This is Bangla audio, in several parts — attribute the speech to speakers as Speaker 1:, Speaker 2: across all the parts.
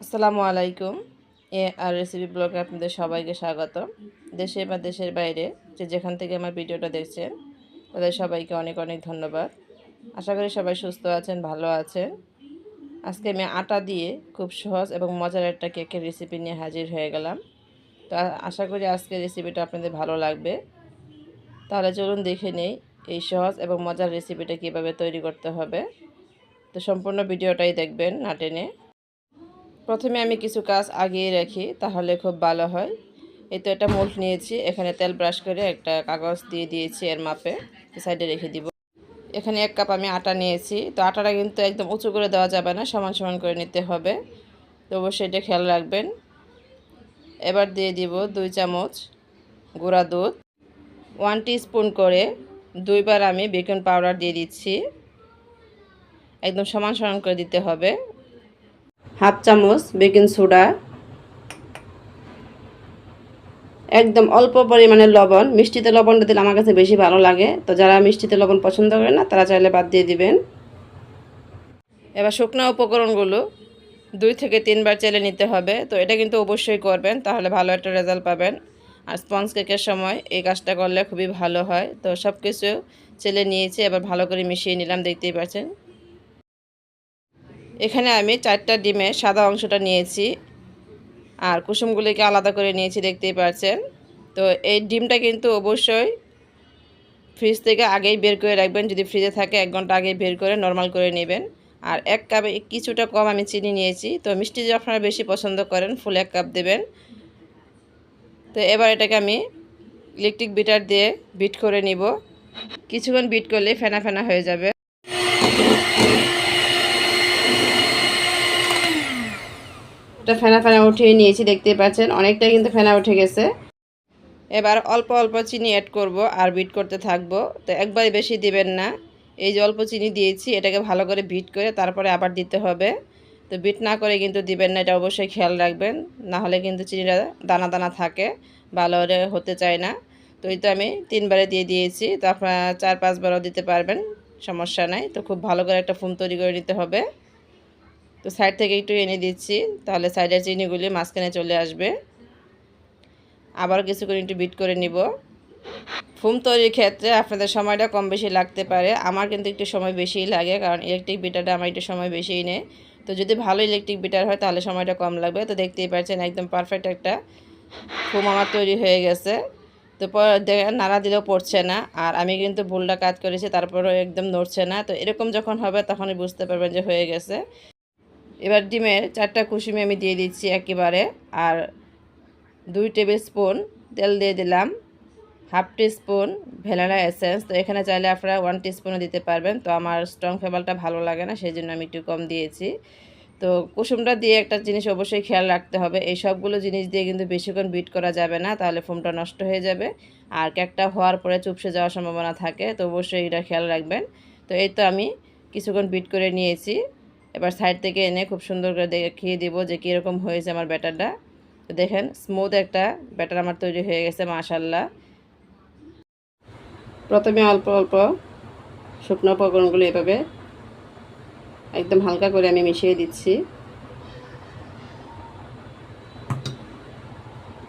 Speaker 1: আসসালামু আলাইকুম। আর রেসিপি ব্লগে আপনাদের সবাইকে স্বাগত। দেশে বা দেশের বাইরে যেখান থেকে আমার ভিডিওটা দেখছেন তাদের সবাইকে অনেক অনেক ধন্যবাদ। আশা করি সবাই সুস্থ আছেন, ভালো আছেন। আজকে আমি আটা দিয়ে খুব সহজ এবং মজার একটা কেকের রেসিপি নিয়ে হাজির হয়ে গেলাম। তো আশা করি আজকের রেসিপিটা আপনাদের ভালো লাগবে। তাহলে চলুন দেখে নেই এই সহজ এবং মজার রেসিপিটা কীভাবে তৈরি করতে হবে। তো সম্পূর্ণ ভিডিওটাই দেখবেন না টেনে। প্রথমে আমি কিছু কাজ আগিয়ে রাখি, তাহলে খুব ভালো হয়। এই তো একটা মোল্ড নিয়েছি, এখানে তেল ব্রাশ করে একটা কাগজ দিয়ে দিয়েছি এর মাপে, সাইডে রেখে দিব। এখানে 1 কাপ আমি আটা নিয়েছি। তো আটাটা কিন্তু একদম উঁচু করে দেওয়া যাবে না, সমান সমান করে নিতে হবে। তো অবশ্যই এটা খেয়াল রাখবেন। এবার দিয়ে দিব 2 চামচ গুঁড়া দুধ। 1 টিস্পুন করে 2বার আমি বেকিং পাউডার দিয়ে দিচ্ছি। একদম সমান সমান করে দিতে হবে। হাফ চামচ বেকিং সোডা, একদম অল্প পরিমাণে লবণ। মিষ্টিতে লবণটা দিলে আমার কাছে বেশি ভালো লাগে। তো যারা মিষ্টিতে লবণ পছন্দ করে না তারা চাইলে বাদ দিয়ে দিবেন। এবার শুকনো উপকরণগুলো 2 থেকে 3বার চেলে নিতে হবে। তো এটা কিন্তু অবশ্যই করবেন, তাহলে ভালো একটা রেজাল্ট পাবেন। আর স্পঞ্জ কেকের সময় এই কাজটা করলে খুবই ভালো হয়। তো সব কিছু চেলে নিয়েছি, এবার ভালো করে মিশিয়ে নিলাম, দেখতেই পাচ্ছেন। এখানে আমি 4টা ডিমের সাদা অংশটা নিয়েছি আর কুসুমগুলিকে আলাদা করে নিয়েছি, দেখতেই পাচ্ছেন। তো এই ডিমটা কিন্তু অবশ্যই ফ্রিজ থেকে আগেই বের করে রাখবেন। যদি ফ্রিজে থাকে 1 ঘন্টা আগে বের করে নরমাল করে নেবেন। আর 1 কাপে কিছুটা কম আমি চিনি নিয়েছি। তো মিষ্টি যদি আপনারা বেশি পছন্দ করেন ফুল 1 কাপ দেবেন। তো এবার এটাকে আমি ইলেকট্রিক বিটার দিয়ে বিট করে নিব। কিছুক্ষণ বিট করলে ফেনা ফেনা হয়ে যাবে। এটা ফেনা ফেনা উঠিয়ে নিয়েছি, দেখতেই পাচ্ছেন অনেকটা কিন্তু ফেনা উঠে গেছে। এবার অল্প অল্প চিনি অ্যাড করব আর বিট করতে থাকব। তো একবারে বেশি দিবেন না। এই যে অল্প চিনি দিয়েছি, এটাকে ভালো করে বিট করে তারপরে আবার দিতে হবে। তো বিট না করে কিন্তু দিবেন না, এটা অবশ্যই খেয়াল রাখবেন। না হলে কিন্তু চিনিটা দানা দানা থাকে, ভালো হতে চায় না। তো এই তো আমি 3বারে দিয়ে দিয়েছি। তো আপনারা 4-5বারও দিতে পারবেন, সমস্যা নাই। তো খুব ভালো করে একটা ফোম তৈরি করে নিতে হবে। তো সাইড থেকে একটু এনে দিচ্ছি, তাহলে সাইডের চিনিগুলি মাঝখানে চলে আসবে। আবার কিছুক্ষণ একটু বিট করে নিব। ফোম তৈরির ক্ষেত্রে আপনাদের সময়টা কম বেশি লাগতে পারে, আমার কিন্তু একটু সময় বেশিই লাগে, কারণ ইলেকট্রিক বিটারটা আমার একটু সময় বেশিই নেয়। তো যদি ভালো ইলেকট্রিক বিটার হয় তাহলে সময়টা কম লাগবে। তো দেখতেই পাচ্ছেন একদম পারফেক্ট একটা ফোম আমার তৈরি হয়ে গেছে। তো দেখেন নাড়া দিলেও পড়ছে না, আর আমি কিন্তু ভুলটা কাজ করেছি তারপরেও একদম নড়ছে না। তো এরকম যখন হবে তখনই বুঝতে পারবেন যে হয়ে গেছে। এবার ডিমের 4টা কুসুমি আমি দিয়ে দিচ্ছি একেবারে, আর 2 টেবিল স্পুন তেল দিয়ে দিলাম। Half teaspoon vanilla essence. তো এখানে চাইলে আপনারা 1 টিস্পুনও দিতে পারবেন। তো আমার স্ট্রং ফ্লেভারটা ভালো লাগে না, সেই জন্য আমি একটু কম দিয়েছি। তো কুসুমটা দিয়ে একটা জিনিস অবশ্যই খেয়াল রাখতে হবে, এই সবগুলো জিনিস দিয়ে কিন্তু বেশিক্ষণ বিট করা যাবে না, তাহলে ফোমটা নষ্ট হয়ে যাবে আর কেকটা হওয়ার পরে চুপসে যাওয়ার সম্ভাবনা থাকে। তো অবশ্যই এটা খেয়াল রাখবেন। তো এই তো আমি কিছুক্ষণ বিট করে নিয়েছি। এবার সাইড থেকে এনে খুব সুন্দর করে দেখিয়ে দিব যে কীরকম হয়েছে আমার ব্যাটারটা। তো দেখেন স্মুথ একটা ব্যাটার আমার তৈরি হয়ে গেছে, মাশাআল্লাহ। প্রথমে অল্প অল্প শুকনো উপকরণগুলো এভাবে একদম হালকা করে আমি মিশিয়ে দিচ্ছি।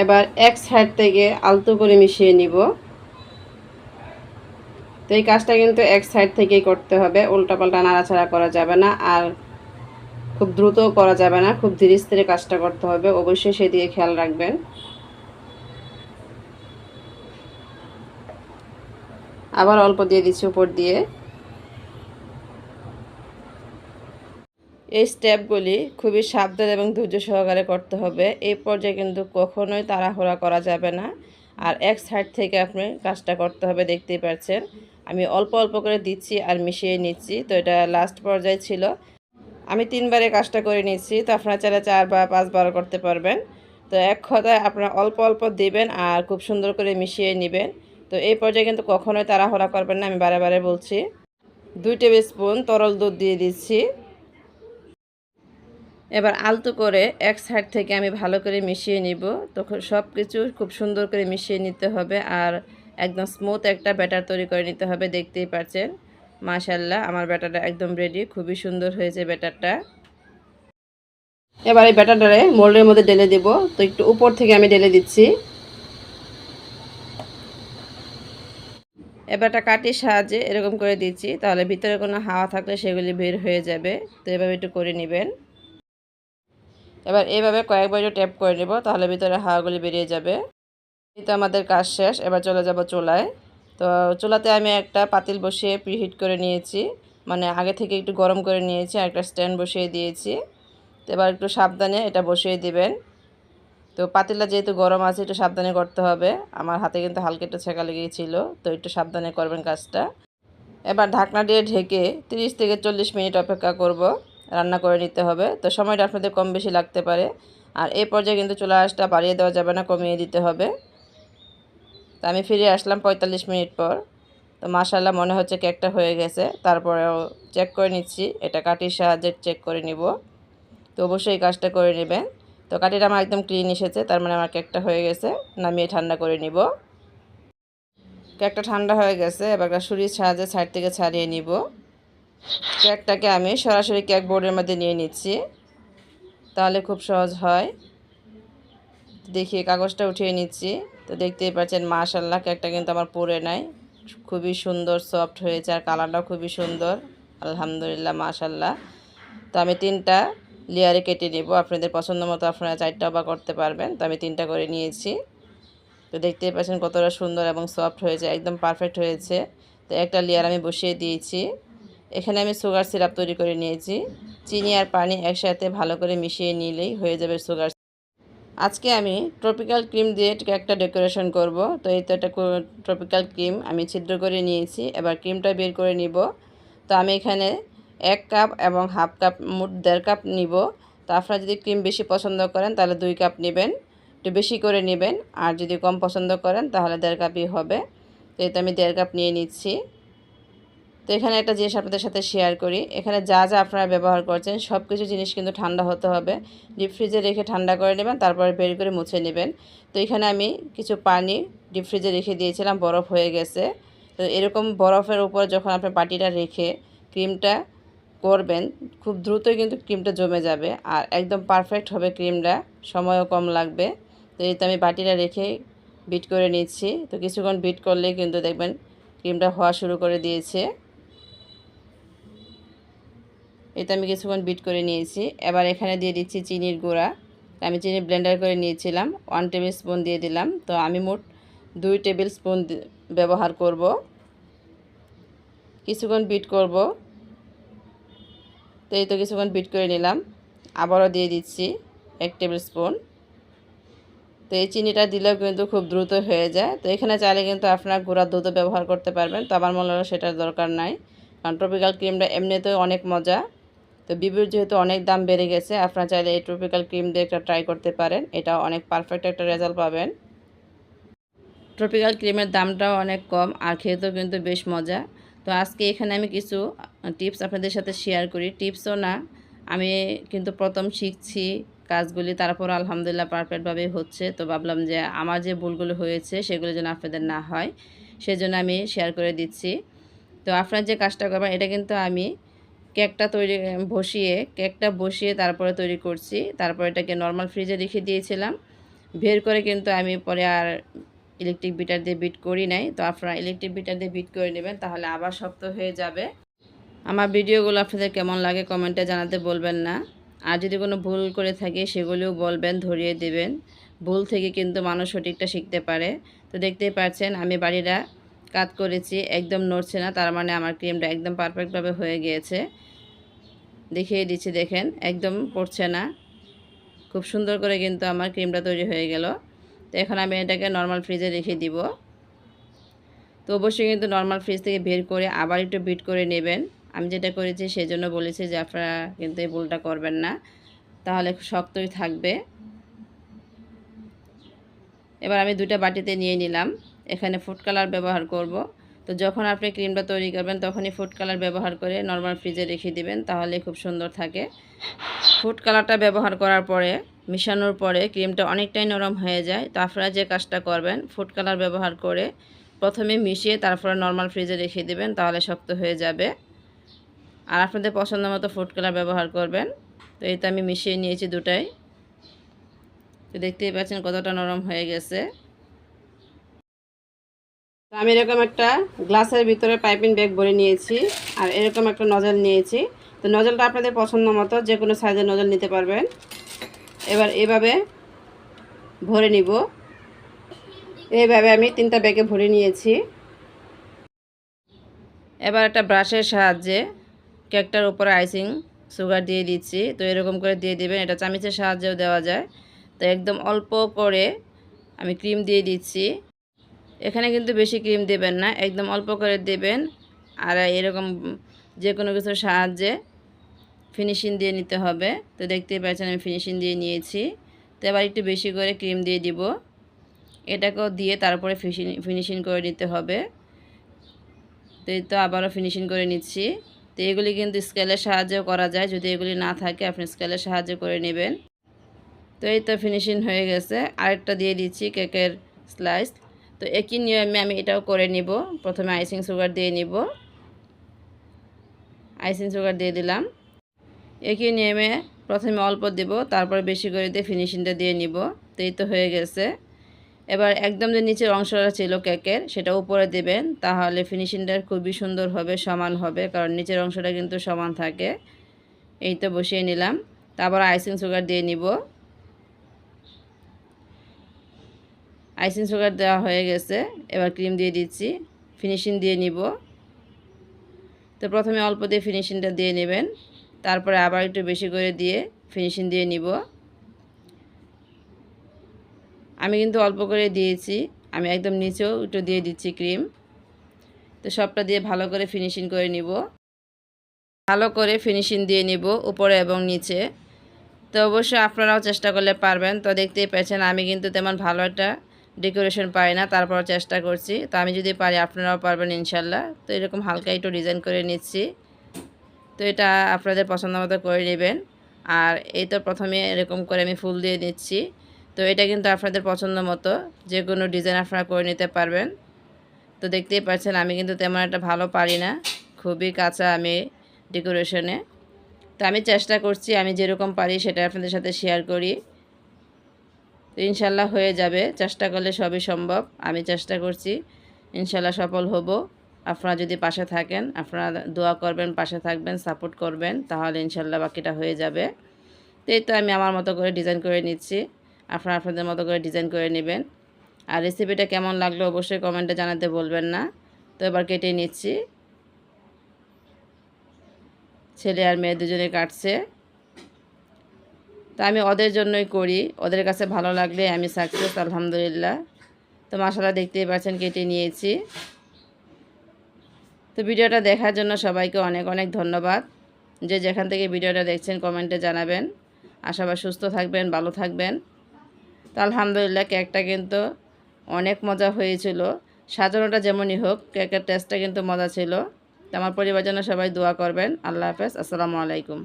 Speaker 1: এবার এক সাইড থেকে আলতো করে মিশিয়ে নিব। তো এই কাজটা কিন্তু এক সাইড থেকেই করতে হবে, উল্টাপাল্টা নাড়াচাড়া করা যাবে না, আর খুব দ্রুতও করা যাবে না, খুব ধীরে স্থিরে কাজটা করতে হবে, অবশ্যই সেদিকে খেয়াল রাখবেন। আবার অল্প দিয়ে দিচ্ছি উপর দিয়ে। এই স্টেপগুলি খুবই সাবধান এবং ধৈর্য সহকারে করতে হবে। এই পর্যায়ে কিন্তু কখনোই তাড়াহুড়া করা যাবে না, আর এক সাইড থেকে আপনি কাজটা করতে হবে, দেখতেই পাচ্ছেন আমি অল্প অল্প করে দিচ্ছি আর মিশিয়ে নিচ্ছি। তো এটা লাস্ট পর্যায়ে ছিল, আমি 3বারে কাজটা করে নিচ্ছি। তো আপনারা চাইলে 4 বা 5বার করতে পারবেন। তো এক কথায় আপনারা অল্প অল্প দিবেন আর খুব সুন্দর করে মিশিয়ে নেবেন। তো এই পর্যায়ে কিন্তু কখনোই তাড়াহুড়া করবেন না, আমি বারে বারে বলছি। 2 টেবিল স্পুন তরল দুধ দিয়ে দিচ্ছি। এবার আলতো করে এক সাইড থেকে আমি ভালো করে মিশিয়ে নিব। তখন সব কিছু খুব সুন্দর করে মিশিয়ে নিতে হবে আর একদম স্মুথ একটা ব্যাটার তৈরি করে নিতে হবে, দেখতেই পাচ্ছেন। মাশাআল্লাহ আমার ব্যাটারটা একদম রেডি, খুবই সুন্দর হয়েছে ব্যাটারটা। এবার এই ব্যাটারটারে মোল্ডের মধ্যে ঢেলে দেব। তো একটু উপর থেকে আমি ঢেলে দিচ্ছি। এবার একটা কাঠির সাহায্যে এরকম করে দিচ্ছি, তাহলে ভিতরে কোনো হাওয়া থাকলে সেগুলি বের হয়ে যাবে। তো এভাবে একটু করে নেবেন। এবার এইভাবে কয়েকবার একটু ট্যাপ করে নেব, তাহলে ভিতরে হাওয়াগুলি বেরিয়ে যাবে। এই তো আমাদের কাজ শেষ। এবার চলে যাব চুলায়। তো চুলাতে আমি একটা পাতিল বসিয়ে প্রিহিট করে নিয়েছি, মানে আগে থেকে একটু গরম করে নিয়েছি, আর একটা স্ট্যান্ড বসিয়ে দিয়েছি। তো এবার একটু সাবধানে এটা বসিয়ে দিবেন। তো পাতিলটা যেহেতু গরম আছে একটু সাবধানে করতে হবে। আমার হাতে কিন্তু হালকা একটু ছেঁকা লেগেছিল, তো একটু সাবধানে করবেন কাজটা। এবার ঢাকনা দিয়ে ঢেকে 30 থেকে 40 মিনিট অপেক্ষা করব, রান্না করে নিতে হবে। তো সময়টা আপনাদের কম বেশি লাগতে পারে। আর এই পর্যায়ে কিন্তু চুলা আঁচটা বাড়িয়ে দেওয়া যাবে না, কমিয়ে দিতে হবে। তো আমি ফিরে আসলাম 45 মিনিট পর। তো মাশাআল্লাহ মনে হচ্ছে কেকটা হয়ে গেছে। তারপরেও চেক করে নিচ্ছি, এটা কাঠির সাহায্যে চেক করে নিব। তো অবশ্যই এই কাজটা করে নেবেন। তো কাঠিটা আমার একদম ক্লিন এসেছে, তার মানে আমার কেকটা হয়ে গেছে। নামিয়ে ঠান্ডা করে নিব। কেকটা ঠান্ডা হয়ে গেছে, এবার একটা ছুরির সাহায্যে সাইড থেকে ছাড়িয়ে নিব। কেকটাকে আমি সরাসরি কেক বোর্ডের মধ্যে নিয়ে নিচ্ছি, তাহলে খুব সহজ হয়। দেখি কাগজটা উঠিয়ে নিচ্ছি। তো দেখতেই পাচ্ছেন মাশাআল্লাহ কেকটা কিন্তু আমার পুড়ে নাই, খুবই সুন্দর সফট হয়েছে, আর কালারটাও খুবই সুন্দর। আলহামদুলিল্লাহ মাশাআল্লাহ। তো আমি 3টা লেয়ারে কেটে নেব। আপনাদের পছন্দ মতো আপনারা 4টাও বা করতে পারবেন। তো আমি 3টা করে নিয়েছি। তো দেখতেই পাচ্ছেন কতটা সুন্দর এবং সফট হয়েছে, একদম পারফেক্ট হয়েছে। তো একটা লেয়ার আমি বসিয়ে দিয়েছি। এখানে আমি সুগার সিরাপ তৈরি করে নিয়েছি। চিনি আর পানি একসাথে ভালো করে মিশিয়ে নিলেই হয়ে যাবে সুগার। আজকে আমি ট্রপিক্যাল ক্রিম দিয়ে একটা ডেকোরেশন করব। তো এই তো একটা ট্রপিক্যাল ক্রিম আমি ছিদ্র করে নিয়েছি। এবার ক্রিমটা বের করে নিব। তো আমি এখানে 1 কাপ এবং হাফ কাপ, মোট 1.5 কাপ নিব। তো আপনারা যদি ক্রিম বেশি পছন্দ করেন তাহলে 2 কাপ নেবেন, একটু বেশি করে নেবেন। আর যদি কম পছন্দ করেন তাহলে 1.5 কাপই হবে। তো এই তো আমি 1.5 কাপ নিয়ে নিচ্ছি। তো এখানে একটা জিনিস আপনাদের সাথে শেয়ার করি, এখানে যা যা আপনারা ব্যবহার করছেন সব কিছু জিনিস কিন্তু ঠান্ডা হতে হবে। ডিপ ফ্রিজে রেখে ঠান্ডা করে নেবেন, তারপরে বের করে মুছে নেবেন। তো এখানে আমি কিছু পানি ডিপ ফ্রিজে রেখে দিয়েছিলাম, বরফ হয়ে গেছে। তো এরকম বরফের উপর যখন আপনি বাটিটা রেখে ক্রিমটা করবেন, খুব দ্রুতই কিন্তু ক্রিমটা জমে যাবে, আর একদম পারফেক্ট হবে ক্রিমটা, সময়ও কম লাগবে। তো এই তো আমি বাটিটা রেখে বিট করে নিচ্ছি। তো কিছুক্ষণ বিট করলেই কিন্তু দেখবেন ক্রিমটা হওয়া শুরু করে দিয়েছে। এটা আমি কিছুক্ষণ বিট করে নিয়েছি। এবার এখানে দিয়ে দিচ্ছি চিনির গুঁড়া। আমি চিনি ব্লেন্ডার করে নিয়েছিলাম, 1 টেবিল স্পুন দিয়ে দিলাম। তো আমি মোট 2 টেবিল স্পুন ব্যবহার করব। কিছুক্ষণ বিট করব। তো এই তো কিছুক্ষণ বিট করে নিলাম। আবারও দিয়ে দিচ্ছি 1 টেবিল স্পুন। তো এই চিনিটা দিলেও কিন্তু খুব দ্রুত হয়ে যায়। তো এখানে চাইলে কিন্তু আপনারা গুঁড়ার দুধও ব্যবহার করতে পারবেন, তো আমার মনে হলো সেটার দরকার নাই, কারণ ট্রপিক্যাল ক্রিমটা এমনিতেও অনেক মজা। তো বিবির যেহেতু অনেক দাম বেড়ে গেছে, আপনারা চাইলে এই ট্রপিক্যাল ক্রিম দিয়ে একটা ট্রাই করতে পারেন, এটা অনেক পারফেক্ট একটা রেজাল্ট পাবেন। ট্রপিক্যাল ক্রিমের দামটাও অনেক কম, আর খেতেও কিন্তু বেশ মজা। তো আজকে এখানে আমি কিছু টিপস আপনাদের সাথে শেয়ার করি। টিপসও না, আমি কিন্তু প্রথম শিখছি কাজগুলি, তারপর আলহামদুলিল্লাহ পারফেক্টভাবে হচ্ছে। তো ভাবলাম যে আমার যে ভুলগুলো হয়েছে সেগুলো যেন আপনাদের না হয়, সেজন্য আমি শেয়ার করে দিচ্ছি। তো আপনারা যে কাজটা করবেন, এটা কিন্তু আমি কেকটা বসিয়ে তারপরে তৈরি করছি। তারপর এটাকে নর্মাল ফ্রিজে রেখে দিয়েছিলাম। বের করে কিন্তু আমি পরে আর ইলেকট্রিক বিটার দিয়ে বিট করি নাই। তো আপনারা ইলেকট্রিক বিটার দিয়ে বিট করে নেবেন, তাহলে আবার শক্ত হয়ে যাবে। আমার ভিডিওগুলো আপনাদের কেমন লাগে কমেন্টে জানাতে বলবেন না। আর যদি কোনো ভুল করে থাকি সেগুলিও বলবেন, ধরিয়ে দেবেন। ভুল থেকে কিন্তু মানুষ সঠিকটা শিখতে পারে। তো দেখতেই পাচ্ছেন আমি বাড়িটা কাট করেছি, একদম নড়ছে না, তার মানে আমার ক্রিমটা একদম পারফেক্টভাবে হয়ে গিয়েছে। দেখিয়ে দিচ্ছি, দেখেন একদম পড়ছে না, খুব সুন্দর করে কিন্তু আমার ক্রিমটা তৈরি হয়ে গেল। তো এখন আমি এটাকে নর্মাল ফ্রিজে রেখে দিব। তো অবশ্যই কিন্তু নর্মাল ফ্রিজ থেকে বের করে আবার একটু বিট করে নেবেন। আমি যেটা করেছি সেজন্য বলেছি যে আপনারা কিন্তু এই ভুলটা করবেন না, তাহলে শক্তই থাকবে। এবার আমি 2টা বাটিতে নিয়ে নিলাম। এখানে ফুড কালার ব্যবহার করব। তো যখন আপনি ক্রিমটা তৈরি করবেন তখনই ফুড কালার ব্যবহার করে নর্মাল ফ্রিজে রেখে দিবেন, তাহলে খুব সুন্দর থাকে। ফুড কালারটা ব্যবহার করার পরে, মিশানোর পরে ক্রিমটা অনেকটাই নরম হয়ে যায়। তো আপনারা যে কাজটা করবেন, ফুড কালার ব্যবহার করে প্রথমে মিশিয়ে তারপরে নর্মাল ফ্রিজে রেখে দিবেন, তাহলে শক্ত হয়ে যাবে। আর আপনাদের পছন্দ মতো ফুড কালার ব্যবহার করবেন। তো তো এই তো আমি মিশিয়ে নিয়েছি দুটাই। তো দেখতেই পাচ্ছেন কতটা নরম হয়ে গেছে। তো আমি এরকম একটা গ্লাসের ভিতরে পাইপিং ব্যাগ ভরে নিয়েছি, আর এরকম একটা নজল নিয়েছি। তো নজলটা আপনাদের পছন্দ মতো যে কোনো সাইজের নজল নিতে পারবেন। এবার এভাবে ভরে নিব। এইভাবে আমি 3টা ব্যাগে ভরে নিয়েছি। এবার একটা ব্রাশের সাহায্যে কেকটার উপরে আইসিং সুগার দিয়ে দিচ্ছি। তো এরকম করে দিয়ে দিবেন, এটা চামিচের সাহায্যেও দেওয়া যায়। তো একদম অল্প করে আমি ক্রিম দিয়ে দিচ্ছি। এখানে কিন্তু বেশি ক্রিম দেবেন না, একদম অল্প করে দেবেন। আর এরকম যে কোনো কিছুর সাহায্যে ফিনিশিং দিয়ে নিতে হবে। তো দেখতেই পাচ্ছেন আমি ফিনিশিং দিয়ে নিয়েছি। তো এবার একটু বেশি করে ক্রিম দিয়ে দিব। এটাকেও দিয়ে তারপরে ফিনিশিং করে নিতে হবে। তো এই তো আবারও ফিনিশিং করে নিচ্ছি। তো এগুলি কিন্তু স্কেলের সাহায্যেও করা যায়, যদি এগুলি না থাকে আপনি স্কেলের সাহায্যে করে নেবেন। তো এই তো ফিনিশিং হয়ে গেছে। আরেকটা দিয়ে দিচ্ছি কেকের স্লাইস। তো একই নিয়মে আমি এটাও করে নিব। প্রথমে আইসিং সুগার দিয়ে নিব, আইসিং সুগার দিয়ে দিলাম। একই নিয়মে প্রথমে অল্প দেব, তারপর বেশি করে দিয়ে ফিনিশিংটা দিয়ে নিব। তো এই তো হয়ে গেছে। এবার একদম যে নিচের অংশটা ছিল কেকের সেটা উপরে দেবেন, তাহলে ফিনিশিংটা খুবই সুন্দর হবে, সমান হবে, কারণ নিচের অংশটা কিন্তু সমান থাকে। এই তো বসিয়ে নিলাম। তারপর আইসিং সুগার দিয়ে নিব। আইসিং সুগার দেওয়া হয়ে গেছে। এবার ক্রিম দিয়ে দিচ্ছি, ফিনিশিং দিয়ে নিব। তো প্রথমে অল্প দিয়ে ফিনিশিংটা দিয়ে নেবেন, তারপরে আবার একটু বেশি করে দিয়ে ফিনিশিং দিয়ে নিব। আমি কিন্তু অল্প করে দিয়েছি, আমি একদম নিচেও একটু দিয়ে দিচ্ছি ক্রিম। তো সবটা দিয়ে ভালো করে ফিনিশিং করে নিব। ভালো করে ফিনিশিং দিয়ে নিব উপরে এবং নিচে। তো অবশ্যই আপনারাও চেষ্টা করলে পারবেন। তো দেখতেই পেয়েছেন আমি কিন্তু তেমন ভালো একটা ডেকোরেশন পারি না, তারপর চেষ্টা করছি। তো আমি যদি পারি আপনারাও পারবেন ইনশাল্লাহ। তো এরকম হালকা একটু ডিজাইন করে নিচ্ছি। তো এটা আপনাদের পছন্দ মতো করে নেবেন। আর এই তো প্রথমে এরকম করে আমি ফুল দিয়ে নিচ্ছি। তো এটা কিন্তু আপনাদের পছন্দ মতো যে কোনো ডিজাইন আপনারা করে নিতে পারবেন। তো দেখতেই পাচ্ছেন আমি কিন্তু তেমন একটা ভালো পারি না, খুবই কাঁচা আমি ডেকোরেশনে। তো আমি চেষ্টা করছি, আমি যেরকম পারি সেটা আপনাদের সাথে শেয়ার করি। তো ইনশাল্লাহ হয়ে যাবে, চেষ্টা করলে সবই সম্ভব। আমি চেষ্টা করছি, ইনশাল্লাহ সফল হব। আপনারা যদি পাশে থাকেন, আপনারা দোয়া করবেন, পাশে থাকবেন, সাপোর্ট করবেন, তাহলে ইনশাল্লাহ বাকিটা হয়ে যাবে। তো এই তো আমি আমার মতো করে ডিজাইন করে নিচ্ছি, আপনারা আপনাদের মতো করে ডিজাইন করে নেবেন। আর রেসিপিটা কেমন লাগলো অবশ্যই কমেন্টে জানাতে বলবেন না। তো এবার কেটে নিচ্ছি। ছেলে আর মেয়ে দুজনে কাটছে। তো আমি ওদের জন্যই করি, ওদের কাছে ভালো লাগলে আমি সাকসেস, আলহামদুলিল্লাহ। তো মাশাআল্লাহ দেখতেই পাচ্ছেন কেটে নিয়েছি। তো ভিডিওটা দেখার জন্য সবাইকে অনেক অনেক ধন্যবাদ। যে যেখান থেকে ভিডিওটা দেখছেন কমেন্টে জানাবেন। আশাবাদ সুস্থ থাকবেন, ভালো থাকবেন। তো আলহামদুলিল্লাহ কেকটা কিন্তু অনেক মজা হয়েছিল। সাজানোটা যেমনই হোক, কেকের টেস্টটা কিন্তু মজা ছিল। তো আমার পরিবার জন্য সবাই দোয়া করবেন। আল্লাহ হাফেজ, আসসালামু আলাইকুম।